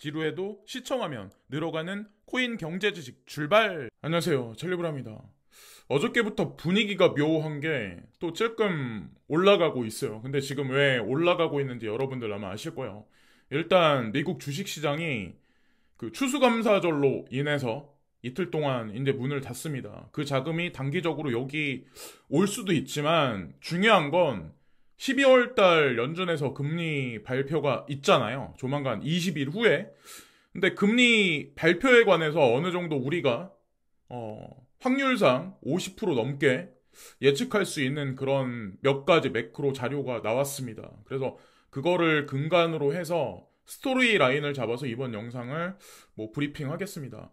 지루해도 시청하면 늘어가는 코인 경제 지식 출발! 안녕하세요. 찰리브라입니다. 어저께부터 분위기가 묘한 게 또 찔끔 올라가고 있어요. 근데 지금 왜 올라가고 있는지 여러분들 아마 아실 거예요. 일단 미국 주식시장이 그 추수감사절로 인해서 이틀 동안 이제 문을 닫습니다. 그 자금이 단기적으로 여기 올 수도 있지만 중요한 건 12월 달 연준에서 금리 발표가 있잖아요. 조만간 20일 후에. 근데 금리 발표에 관해서 어느 정도 우리가 확률상 50% 넘게 예측할 수 있는 그런 몇 가지 매크로 자료가 나왔습니다. 그래서 그거를 근간으로 해서 스토리 라인을 잡아서 이번 영상을 브리핑 하겠습니다.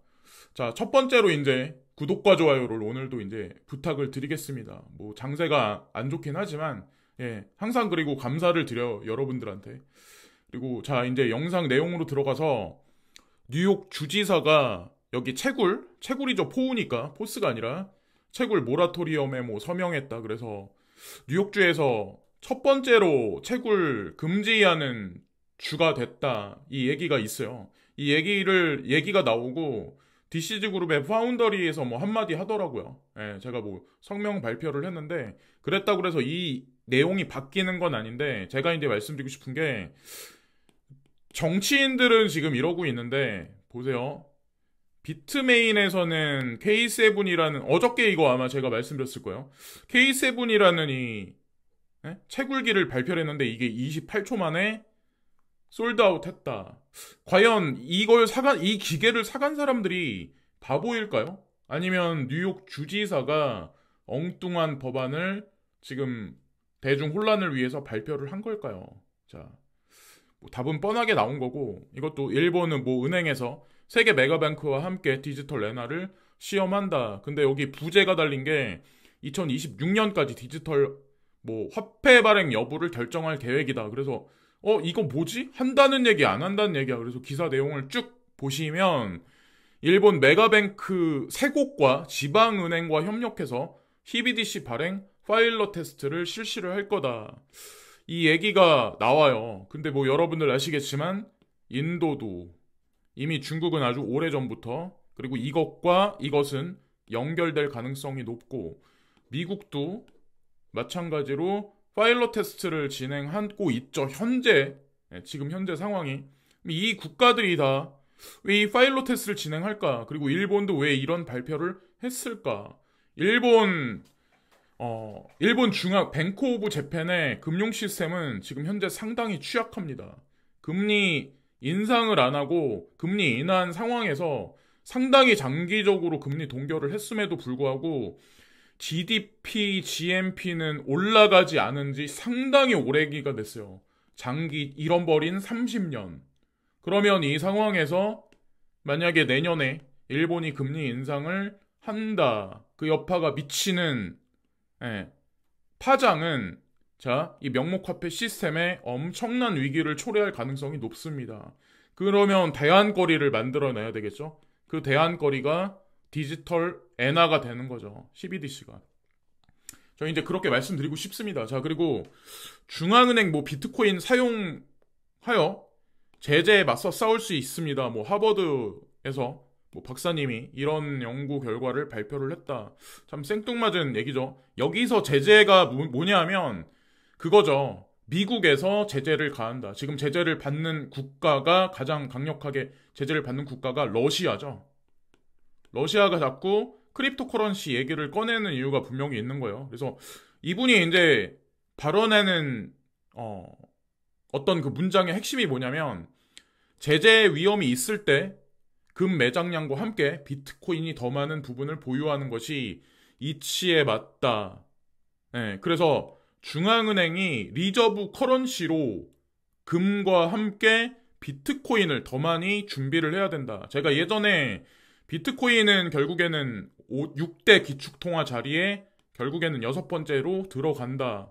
자, 첫 번째로 이제 구독과 좋아요를 오늘도 이제 부탁을 드리겠습니다. 장세가 안 좋긴 하지만 항상 그리고 감사를 드려요, 여러분들한테. 그리고 자, 이제 영상 내용으로 들어가서 뉴욕 주지사가 여기 채굴이죠. 포우니까 포스가 아니라 채굴 모라토리엄에 서명했다. 그래서 뉴욕주에서 첫 번째로 채굴 금지하는 주가 됐다. 이 얘기가 있어요. 이 얘기가 나오고 DCG 그룹의 파운더리에서 한마디 하더라고요. 제가 성명 발표를 했는데 그랬다고 그래서 이 내용이 바뀌는 건 아닌데 제가 이제 말씀드리고 싶은 게 정치인들은 지금 이러고 있는데 보세요. 비트메인에서는 K7이라는 어저께 이거 아마 제가 말씀드렸을 거예요. K7이라는 이 채굴기를 발표를 했는데 이게 28초 만에 솔드아웃 했다. 과연 이 기계를 사간 사람들이 바보일까요? 아니면 뉴욕 주지사가 엉뚱한 법안을 지금 대중 혼란을 위해서 발표를 한 걸까요? 자, 답은 뻔하게 나온 거고, 이것도 일본은 은행에서 세계 메가뱅크와 함께 디지털 엔화를 시험한다. 근데 여기 부제가 달린 게 2026년까지 디지털 화폐 발행 여부를 결정할 계획이다. 그래서 이거 뭐지? 한다는 얘기 안 한다는 얘기야. 그래서 기사 내용을 쭉 보시면 일본 메가뱅크 세 곳과 지방은행과 협력해서 CBDC 발행 파일럿 테스트를 실시를 할 거다. 이 얘기가 나와요. 근데 여러분들 아시겠지만 인도도 이미 중국은 아주 오래전부터 그리고 이것은 연결될 가능성이 높고 미국도 마찬가지로 파일럿 테스트를 진행하고 있죠. 지금 현재 상황이. 이 국가들이 다 왜 이 파일럿 테스트를 진행할까? 그리고 일본도 왜 이런 발표를 했을까? 일본 중앙 뱅크 오브 재팬의 금융 시스템은 지금 현재 상당히 취약합니다. 금리 인상을 안 하고 금리 인하한 상황에서 상당히 장기적으로 금리 동결을 했음에도 불구하고 GDP, GNP는 올라가지 않은 지 상당히 오래기가 됐어요. 장기 잃어버린 30년. 그러면 이 상황에서 만약에 내년에 일본이 금리 인상을 한다. 그 여파가 미치는 파장은 이 명목화폐 시스템에 엄청난 위기를 초래할 가능성이 높습니다. 그러면 대안거리를 만들어내야 되겠죠? 그 대안거리가 디지털 엔화가 되는 거죠. CBDC가. 저 이제 그렇게 말씀드리고 싶습니다. 자, 그리고 중앙은행 비트코인 사용하여 제재에 맞서 싸울 수 있습니다. 하버드에서 박사님이 이런 연구 결과를 발표를 했다. 참 생뚱맞은 얘기죠. 여기서 제재가 뭐냐면 그거죠. 미국에서 제재를 가한다. 지금 제재를 받는 국가가 가장 강력하게 제재를 받는 국가가 러시아죠. 러시아가 자꾸 크립토 커런시 얘기를 꺼내는 이유가 분명히 있는 거예요. 그래서 이분이 이제 발언하는 어떤 그 문장의 핵심이 뭐냐면 제재 위험이 있을 때 금 매장량과 함께 비트코인이 더 많은 부분을 보유하는 것이 이치에 맞다. 그래서 중앙은행이 리저브 커런시로 금과 함께 비트코인을 더 많이 준비를 해야 된다. 제가 예전에 비트코인은 결국에는 6대 기축통화 자리에 결국에는 6번째로 들어간다.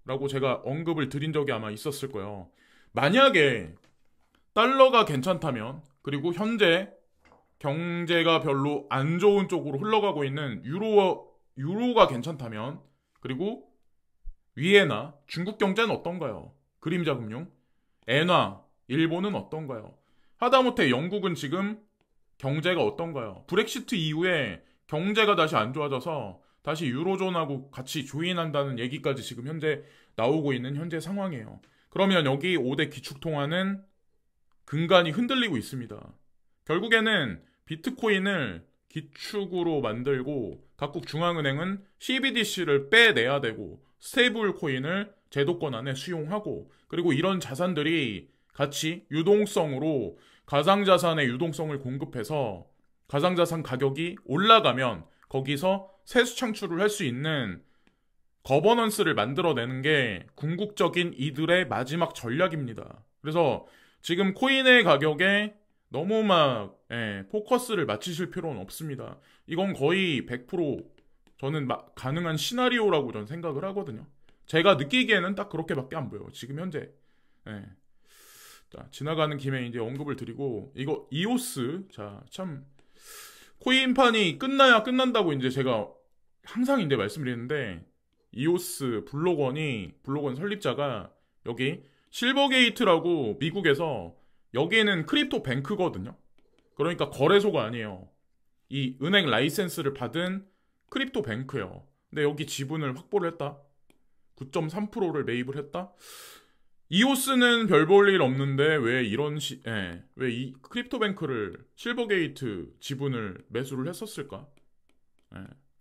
라고 제가 언급을 드린 적이 아마 있었을 거예요. 만약에 달러가 괜찮다면 그리고 현재 경제가 별로 안 좋은 쪽으로 흘러가고 있는 유로가 괜찮다면 그리고 위에나 중국 경제는 어떤가요? 그림자 금융, 엔화, 일본은 어떤가요? 하다못해 영국은 지금 경제가 어떤가요? 브렉시트 이후에 경제가 다시 안 좋아져서 다시 유로존하고 같이 조인한다는 얘기까지 지금 현재 나오고 있는 현재 상황이에요. 그러면 여기 5대 기축통화는 근간이 흔들리고 있습니다. 결국에는 비트코인을 기축으로 만들고 각국 중앙은행은 CBDC를 빼내야 되고 스테이블 코인을 제도권 안에 수용하고 그리고 이런 자산들이 같이 유동성으로 가상자산의 유동성을 공급해서 가상자산 가격이 올라가면 거기서 세수 창출을 할 수 있는 거버넌스를 만들어내는 게 궁극적인 이들의 마지막 전략입니다. 그래서 지금 코인의 가격에 너무 포커스를 맞추실 필요는 없습니다. 이건 거의 100% 저는 가능한 시나리오라고 저는 생각을 하거든요. 제가 느끼기에는 딱 그렇게밖에 안 보여요. 지금 현재. 예. 자, 지나가는 김에 이제 언급을 드리고 이거 이오스 참 코인판이 끝나야 끝난다고 이제 제가 항상 이제 말씀드리는데 이오스 블록원 설립자가 여기 실버게이트라고 미국에서 여기는 크립토 뱅크거든요. 그러니까 거래소가 아니에요. 이 은행 라이센스를 받은 크립토 뱅크예요. 근데 여기 지분을 확보를 했다. 9.3%를 매입을 했다. 이오스는 별 볼 일 없는데 왜 왜 이 크립토 뱅크를 실버게이트 지분을 매수를 했었을까?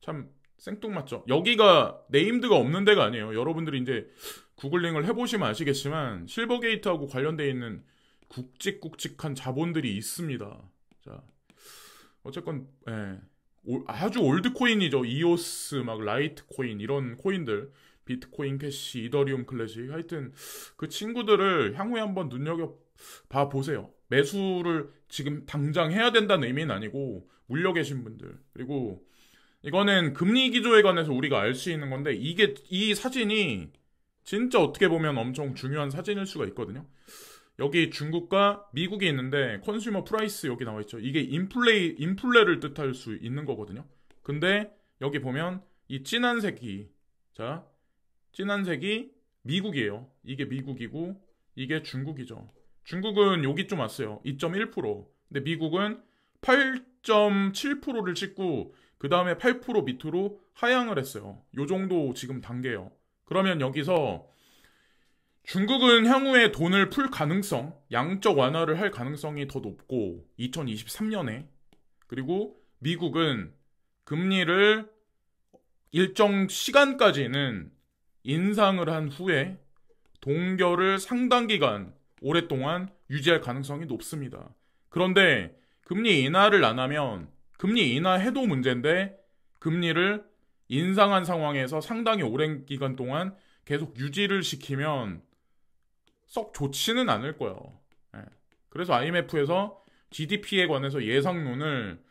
참 생뚱맞죠. 여기가 네임드가 없는 데가 아니에요. 여러분들이 이제 구글링을 해보시면 아시겠지만 실버게이트하고 관련되어 있는 굵직굵직한 자본들이 있습니다. 자, 어쨌건 아주 올드 코인이죠. 이오스, 막 라이트코인 이런 코인들, 비트코인 캐시, 이더리움 클래식, 하여튼 그 친구들을 향후에 한번 눈여겨봐 보세요. 매수를 지금 당장 해야 된다는 의미는 아니고 물려 계신 분들. 그리고 이거는 금리 기조에 관해서 우리가 알 수 있는 건데 이 사진이 진짜 어떻게 보면 엄청 중요한 사진일 수가 있거든요. 여기 중국과 미국이 있는데 컨슈머 프라이스 여기 나와 있죠. 이게 인플레를 뜻할 수 있는 거거든요. 근데 여기 보면 이 진한 색이 미국이에요. 이게 미국이고 이게 중국이죠. 중국은 여기 좀 왔어요. 2.1%. 근데 미국은 8.7%를 찍고 그 다음에 8% 밑으로 하향을 했어요. 요 정도 지금 단계예요. 그러면 여기서 중국은 향후에 돈을 풀 가능성, 양적 완화를 할 가능성이 더 높고 2023년에 그리고 미국은 금리를 일정 시간까지는 인상을 한 후에 동결을 상당 기간 오랫동안 유지할 가능성이 높습니다. 그런데 금리 인하를 안 하면 금리 인하해도 문제인데 금리를 인상한 상황에서 상당히 오랜 기간 동안 계속 유지를 시키면 썩 좋지는 않을 거예요. 그래서 IMF에서 GDP에 관해서 예상론을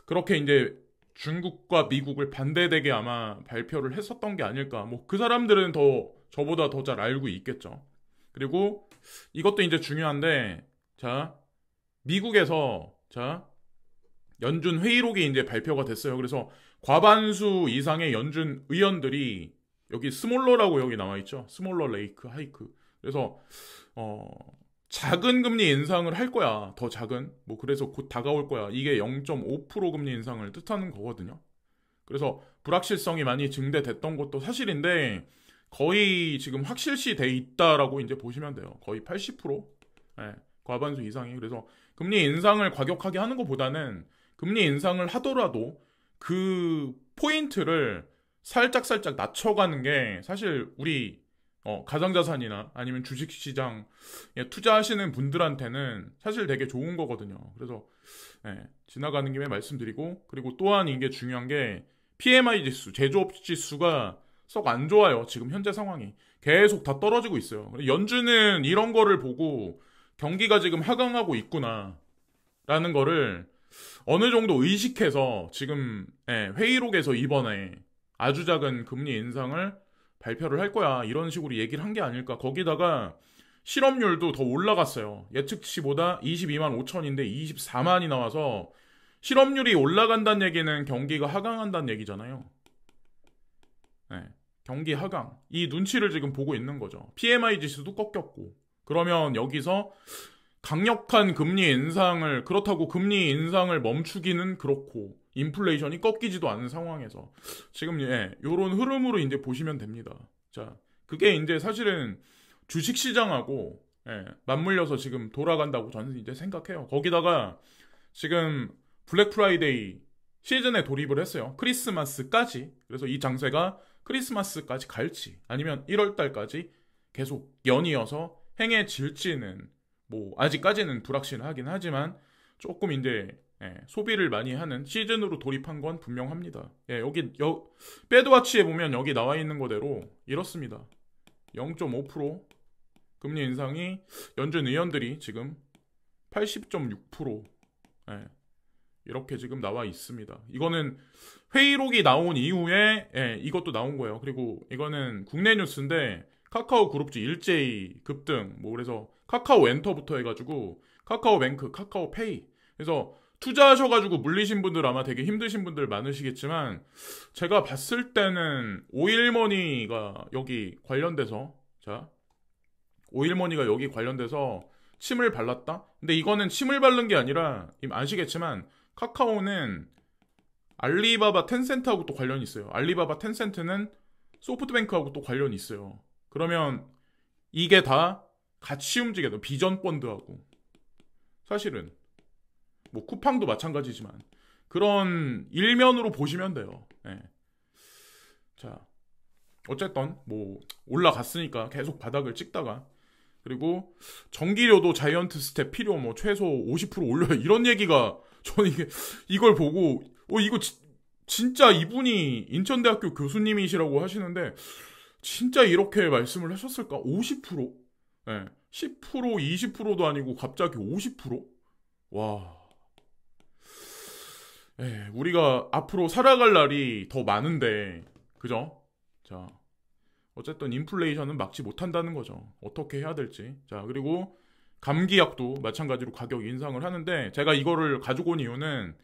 그렇게 이제 중국과 미국을 반대되게 아마 발표를 했었던 게 아닐까. 뭐 그 사람들은 저보다 더 잘 알고 있겠죠. 그리고 이것도 이제 중요한데, 미국에서 연준 회의록이 이제 발표가 됐어요. 그래서 과반수 이상의 연준 의원들이 여기 스몰러라고 여기 나와 있죠. 스몰러 레이크 하이크. 그래서 작은 금리 인상을 할 거야. 더 작은. 뭐 그래서 곧 다가올 거야. 이게 0.5% 금리 인상을 뜻하는 거거든요. 그래서 불확실성이 많이 증대됐던 것도 사실인데 거의 지금 확실시 돼 있다라고 이제 보시면 돼요. 거의 80%? 과반수 이상이. 그래서 금리 인상을 과격하게 하는 것보다는 금리 인상을 하더라도 그 포인트를 살짝 낮춰가는 게 사실 우리 가상자산이나 아니면 주식시장에 투자하시는 분들한테는 사실 되게 좋은 거거든요. 그래서 지나가는 김에 말씀드리고 그리고 또한 이게 중요한 게 PMI 지수, 제조업 지수가 썩 안 좋아요. 지금 현재 상황이. 계속 다 떨어지고 있어요. 연준은 이런 거를 보고 경기가 지금 하강하고 있구나 라는 거를 어느 정도 의식해서 지금 회의록에서 이번에 아주 작은 금리 인상을 발표를 할 거야. 이런 식으로 얘기를 한 게 아닐까. 거기다가 실업률도 더 올라갔어요. 예측치보다 22만 5천인데 24만이 나와서 실업률이 올라간다는 얘기는 경기가 하강한다는 얘기잖아요. 경기 하강. 이 눈치를 지금 보고 있는 거죠. PMI 지수도 꺾였고. 그러면 여기서 강력한 금리 인상을, 그렇다고 금리 인상을 멈추기는 그렇고, 인플레이션이 꺾이지도 않은 상황에서, 지금, 요런 흐름으로 이제 보시면 됩니다. 자, 그게 이제 사실은 주식시장하고, 맞물려서 지금 돌아간다고 저는 이제 생각해요. 거기다가, 지금, 블랙 프라이데이 시즌에 돌입을 했어요. 크리스마스까지. 그래서 이 장세가 크리스마스까지 갈지, 아니면 1월달까지 계속 연이어서 행해질지는 뭐 아직까지는 불확실하긴 하지만 조금 이제 소비를 많이 하는 시즌으로 돌입한 건 분명합니다. 배드와치에 보면 여기 나와 있는 거대로 이렇습니다. 0.5% 금리 인상이 연준 의원들이 지금 80.6% 이렇게 지금 나와 있습니다. 이거는 회의록이 나온 이후에 이것도 나온 거예요. 그리고 이거는 국내 뉴스인데 카카오 그룹주 일제히 급등, 뭐 그래서 카카오 엔터부터 해가지고 카카오 뱅크, 카카오 페이. 그래서 투자하셔가지고 물리신 분들 아마 되게 힘드신 분들 많으시겠지만 제가 봤을 때는 오일머니가 여기 관련돼서 오일머니가 여기 관련돼서 침을 발랐다? 근데 이거는 침을 바른 게 아니라 아시겠지만 카카오는 알리바바 텐센트하고 또 관련이 있어요. 알리바바 텐센트는 소프트뱅크하고 또 관련이 있어요. 그러면 이게 다 같이 움직여요. 비전 펀드하고. 사실은 뭐 쿠팡도 마찬가지지만 그런 일면으로 보시면 돼요. 자, 어쨌든 뭐 올라갔으니까 계속 바닥을 찍다가, 그리고 전기료도 자이언트 스텝 필요 뭐 최소 50% 올려요. 이런 얘기가 저는 이걸 보고 이거 진짜 이분이 인천대학교 교수님이시라고 하시는데 진짜 이렇게 말씀을 하셨을까? 50%? 10% 20%도 아니고 갑자기 50%? 와. 우리가 앞으로 살아갈 날이 더 많은데, 그죠? 자, 어쨌든 인플레이션은 막지 못한다는 거죠. 어떻게 해야 될지. 자, 그리고 감기약도 마찬가지로 가격 인상을 하는데, 제가 이거를 가지고 온 이유는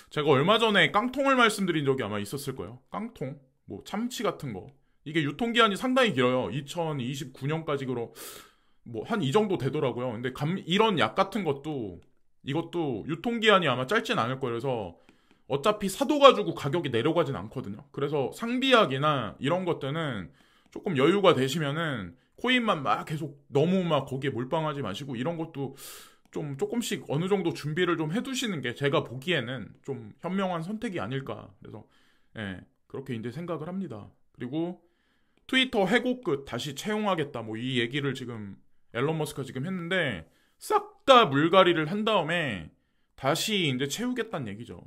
제가 얼마 전에 깡통을 말씀드린 적이 아마 있었을 거예요. 깡통, 뭐 참치 같은 거. 이게 유통기한이 상당히 길어요. 2029년까지 뭐 한 이 정도 되더라고요. 근데 이런 약 같은 것도 이것도 유통기한이 아마 짧진 않을 거예요. 그래서 어차피 사둬가지고 가격이 내려가진 않거든요. 그래서 상비약이나 이런 것들은 조금 여유가 되시면은 코인만 막 계속 너무 막 거기에 몰빵하지 마시고 이런 것도 좀 조금씩 어느 정도 준비를 좀 해두시는 게 제가 보기에는 좀 현명한 선택이 아닐까. 그래서 그렇게 이제 생각을 합니다. 그리고 트위터 해고 끝 다시 채용하겠다. 뭐 이 얘기를 지금 앨런 머스크가 지금 했는데 싹 다 물갈이를 한 다음에 다시 이제 채우겠다는 얘기죠.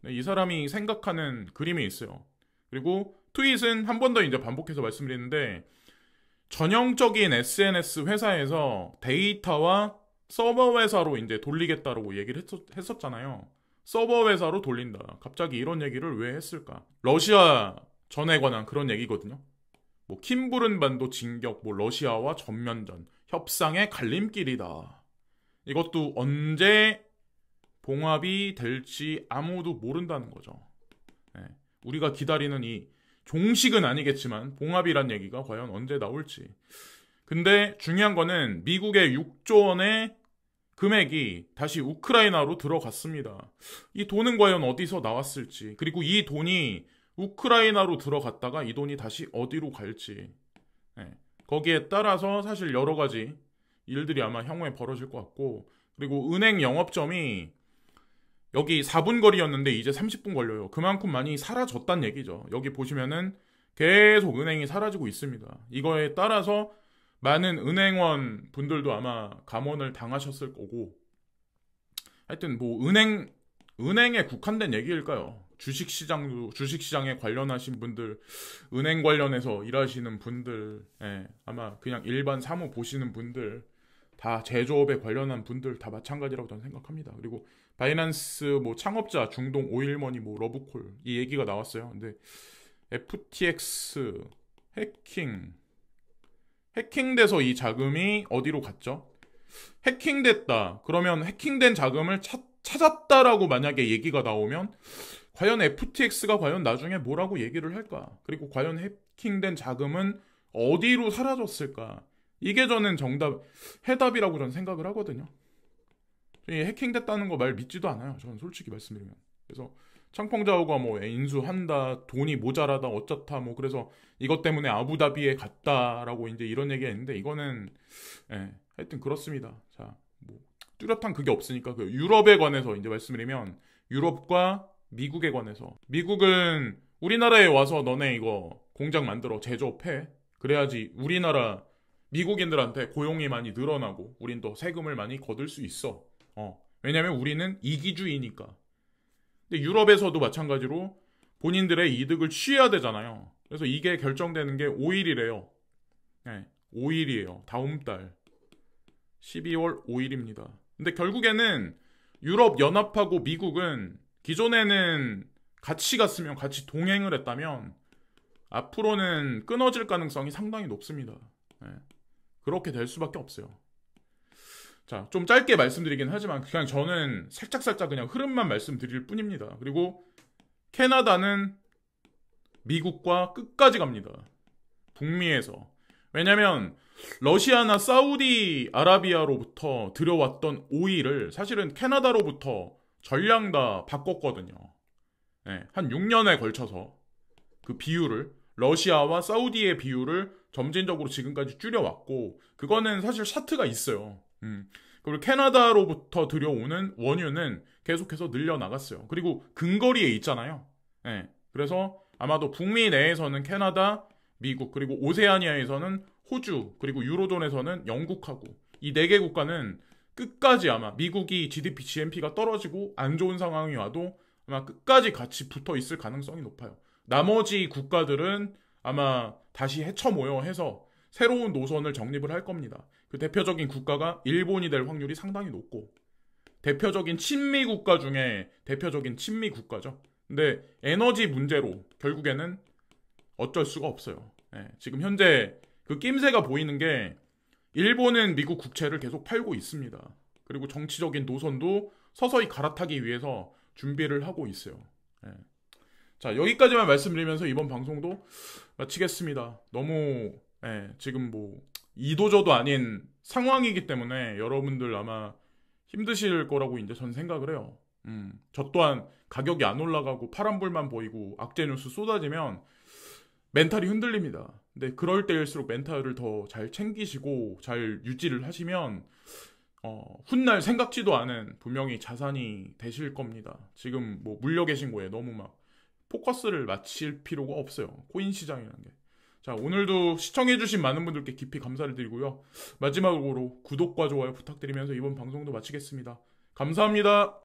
이 사람이 생각하는 그림이 있어요. 그리고 트윗은 한 번 더 이제 반복해서 말씀드리는데 전형적인 SNS 회사에서 데이터와 서버 회사로 이제 돌리겠다라고 얘기를 했었잖아요. 서버 회사로 돌린다. 갑자기 이런 얘기를 왜 했을까? 러시아 전에 관한 그런 얘기거든요. 뭐 킴부른반도 진격, 뭐 러시아와 전면전, 협상의 갈림길이다. 이것도 언제 봉합이 될지 아무도 모른다는 거죠. 우리가 기다리는 이 종식은 아니겠지만 봉합이란 얘기가 과연 언제 나올지. 근데 중요한 거는 미국의 6조 원의 금액이 다시 우크라이나로 들어갔습니다. 이 돈은 과연 어디서 나왔을지, 그리고 이 돈이 우크라이나로 들어갔다가 이 돈이 다시 어디로 갈지, 거기에 따라서 사실 여러 가지 일들이 아마 향후에 벌어질 것 같고, 그리고 은행 영업점이 여기 4분 거리였는데 이제 30분 걸려요. 그만큼 많이 사라졌단 얘기죠. 여기 보시면은 계속 은행이 사라지고 있습니다. 이거에 따라서 많은 은행원 분들도 아마 감원을 당하셨을 거고, 하여튼 뭐 은행에 국한된 얘기일까요? 주식시장에 관련하신 분들, 은행 관련해서 일하시는 분들, 아마 그냥 일반 사무 보시는 분들, 다 제조업에 관련한 분들 다 마찬가지라고 저는 생각합니다. 그리고 바이낸스 뭐 창업자, 중동, 오일머니, 뭐 러브콜 이 얘기가 나왔어요. 근데 FTX 해킹돼서 이 자금이 어디로 갔죠? 해킹됐다. 그러면 해킹된 자금을 찾았다라고 만약에 얘기가 나오면 과연 FTX가 과연 나중에 뭐라고 얘기를 할까? 그리고 과연 해킹된 자금은 어디로 사라졌을까? 이게 저는 해답이라고 저는 생각을 하거든요. 해킹됐다는 거 말 믿지도 않아요. 저는 솔직히 말씀드리면. 그래서 창펑자오가 뭐 인수한다, 돈이 모자라다, 어쩌다, 뭐 그래서 이것 때문에 아부다비에 갔다라고 이제 이런 얘기가 있는데 이거는 하여튼 그렇습니다. 자, 뭐 뚜렷한 그게 없으니까 그 유럽에 관해서 이제 말씀드리면 유럽과 미국에 관해서 미국은 우리나라에 와서 너네 이거 공장 만들어 제조업해. 그래야지 우리나라 미국인들한테 고용이 많이 늘어나고 우린 또 세금을 많이 거둘 수 있어. 왜냐면 우리는 이기주의니까. 근데 유럽에서도 마찬가지로 본인들의 이득을 취해야 되잖아요. 그래서 이게 결정되는 게 5일이래요. 네, 5일이에요. 다음 달 12월 5일입니다. 근데 결국에는 유럽 연합하고 미국은 기존에는 같이 갔으면 같이 동행을 했다면 앞으로는 끊어질 가능성이 상당히 높습니다. 네, 그렇게 될 수밖에 없어요. 자, 좀 짧게 말씀드리긴 하지만 그냥 저는 살짝살짝 그냥 흐름만 말씀드릴 뿐입니다. 그리고 캐나다는 미국과 끝까지 갑니다. 북미에서. 왜냐면 러시아나 사우디아라비아로부터 들여왔던 오일을 사실은 캐나다로부터 전량 다 바꿨거든요. 네, 한 6년에 걸쳐서 그 비율을 러시아와 사우디의 비율을 점진적으로 지금까지 줄여왔고 그거는 사실 차트가 있어요. 그리고 캐나다로부터 들여오는 원유는 계속해서 늘려나갔어요. 그리고 근거리에 있잖아요. 네, 그래서 아마도 북미 내에서는 캐나다, 미국, 그리고 오세아니아에서는 호주, 그리고 유로존에서는 영국하고 이 네 개 국가는 끝까지 아마 미국이 GDP, GNP가 떨어지고 안 좋은 상황이 와도 아마 끝까지 같이 붙어 있을 가능성이 높아요. 나머지 국가들은 아마 다시 헤쳐모여 해서 새로운 노선을 정립을 할 겁니다. 그 대표적인 국가가 일본이 될 확률이 상당히 높고 대표적인 친미 국가 중에 대표적인 친미 국가죠. 근데 에너지 문제로 결국에는 어쩔 수가 없어요. 지금 현재 그 낌새가 보이는 게 일본은 미국 국채를 계속 팔고 있습니다. 그리고 정치적인 노선도 서서히 갈아타기 위해서 준비를 하고 있어요. 자, 여기까지만 말씀드리면서 이번 방송도 마치겠습니다. 너무 지금 뭐 이도저도 아닌 상황이기 때문에 여러분들 아마 힘드실 거라고 이제 전 생각을 해요. 저 또한 가격이 안 올라가고 파란불만 보이고 악재 뉴스 쏟아지면 멘탈이 흔들립니다. 근데 그럴 때일수록 멘탈을 더 잘 챙기시고 잘 유지를 하시면 훗날 생각지도 않은 분명히 자산이 되실 겁니다. 지금 뭐 물려 계신 거에 너무 막 포커스를 맞출 필요가 없어요. 코인 시장이라는 게. 자, 오늘도 시청해주신 많은 분들께 깊이 감사를 드리고요. 마지막으로 구독과 좋아요 부탁드리면서 이번 방송도 마치겠습니다. 감사합니다.